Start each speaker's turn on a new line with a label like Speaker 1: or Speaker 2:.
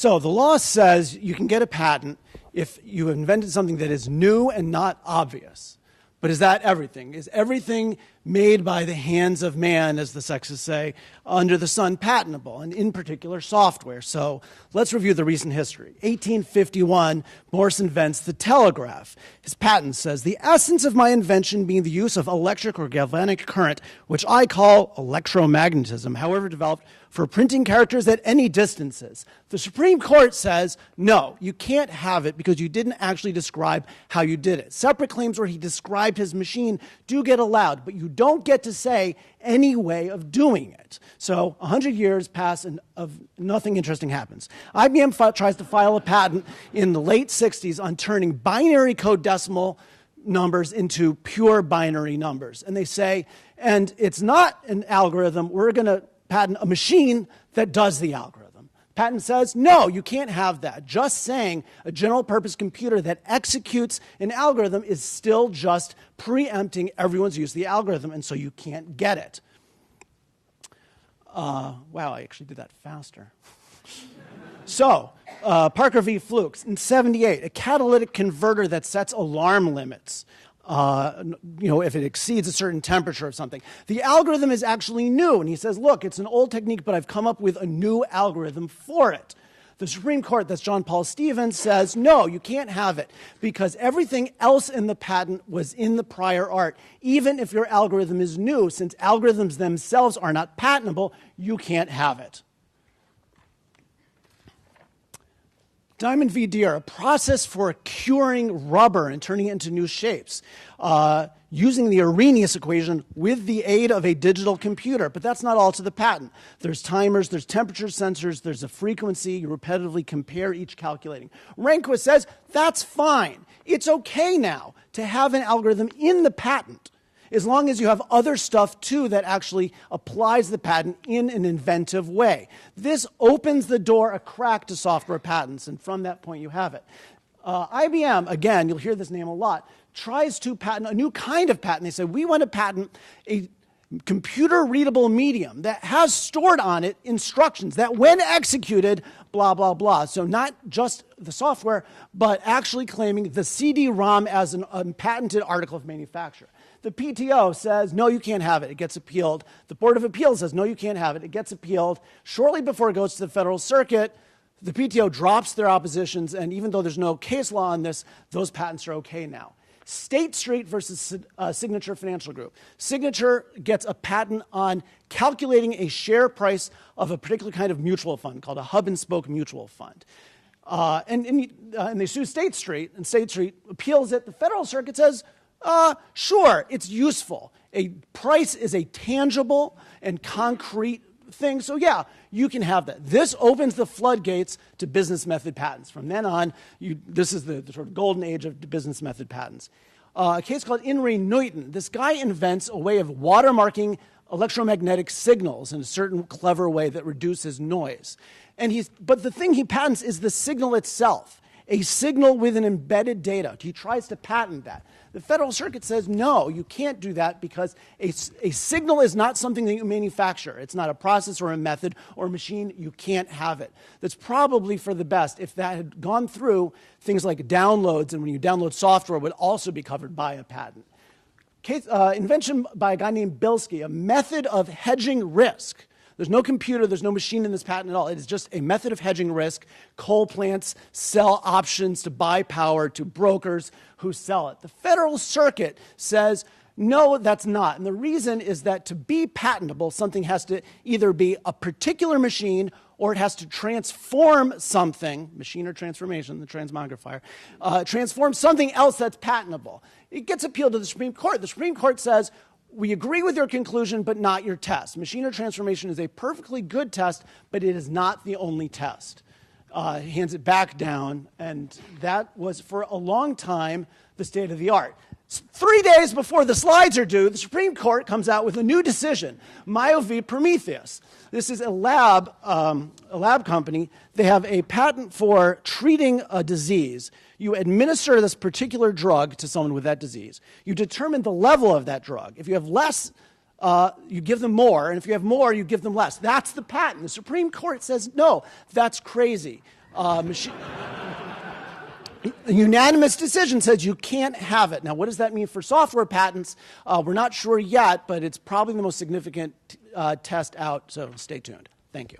Speaker 1: So the law says you can get a patent if you invented something that is new and not obvious. But is that everything? Is everything made by the hands of man, as the sexists say, under the sun patentable, and in particular software? So let's review the recent history. 1851, Morse invents the telegraph. His patent says, the essence of my invention being the use of electric or galvanic current, which I call electromagnetism, however developed for printing characters at any distances. The Supreme Court says, no, you can't have it because you didn't actually describe how you did it. Separate claims where he described his machine do get allowed, but you don't get to say any way of doing it. So 100 years pass and nothing interesting happens. IBM tries to file a patent in the late 60s on turning binary code decimal numbers into pure binary numbers. And they say, and it's not an algorithm, we're going to patent a machine that does the algorithm. Patent says, no, you can't have that. Just saying a general purpose computer that executes an algorithm is still just preempting everyone's use of the algorithm, and so you can't get it. Wow, I actually did that faster. So, Parker v. Flukes, in 78, a catalytic converter that sets alarm limits. If it exceeds a certain temperature of something. The algorithm is actually new, and he says, look, it's an old technique, but I've come up with a new algorithm for it. The Supreme Court, that's John Paul Stevens, says, no, you can't have it, because everything else in the patent was in the prior art. Even if your algorithm is new, since algorithms themselves are not patentable, you can't have it. Diamond v. Deere, a process for curing rubber and turning it into new shapes, using the Arrhenius equation with the aid of a digital computer. But that's not all to the patent. There's timers, there's temperature sensors, there's a frequency. You repetitively compare each calculating. Rehnquist says that's fine. It's okay now to have an algorithm in the patent, as long as you have other stuff, too, that actually applies the patent in an inventive way. This opens the door a crack to software patents, and from that point, you have it. IBM, again, you'll hear this name a lot, tries to patent a new kind of patent. They say, we want to patent a computer-readable medium that has stored on it instructions that, when executed, blah, blah, blah. So not just the software, but actually claiming the CD-ROM as an unpatented article of manufacture. The PTO says, no, you can't have it. It gets appealed. The Board of Appeals says, no, you can't have it. It gets appealed. Shortly before it goes to the Federal Circuit, the PTO drops their oppositions, and even though there's no case law on this, those patents are okay now. State Street versus Signature Financial Group. Signature gets a patent on calculating a share price of a particular kind of mutual fund called a hub-and-spoke mutual fund. And they sue State Street, and State Street appeals it. The Federal Circuit says, sure, it's useful. A price is a tangible and concrete thing, so yeah, you can have that. This opens the floodgates to business method patents. From then on, this is the sort of golden age of business method patents. A case called In re Newton. This guy invents a way of watermarking electromagnetic signals in a certain clever way that reduces noise. But the thing he patents is the signal itself, a signal with an embedded data. He tries to patent that. The Federal Circuit says, no, you can't do that because a signal is not something that you manufacture. It's not a process or a method or a machine. You can't have it. That's probably for the best. If that had gone through, things like downloads, and when you download software, would also be covered by a patent. Invention by a guy named Bilski, a method of hedging risk. There's no computer, there's no machine in this patent at all. It is just a method of hedging risk. Coal plants sell options to buy power to brokers who sell it. The Federal Circuit says, no, that's not. And the reason is that to be patentable, something has to either be a particular machine or it has to transform something, machine or transformation, the transmogrifier, transform something else that's patentable. It gets appealed to the Supreme Court. The Supreme Court says, we agree with your conclusion, but not your test. Machine or transformation is a perfectly good test, but it is not the only test. Hands it back down, and that was, for a long time, the state of the art. 3 days before the slides are due, the Supreme Court comes out with a new decision, Mayo v. Prometheus. This is a lab company. They have a patent for treating a disease. You administer this particular drug to someone with that disease. You determine the level of that drug. If you have less, you give them more, and if you have more, you give them less. That's the patent. The Supreme Court says, no, that's crazy. A unanimous decision says you can't have it. Now, what does that mean for software patents? We're not sure yet, but it's probably the most significant test out, so stay tuned. Thank you.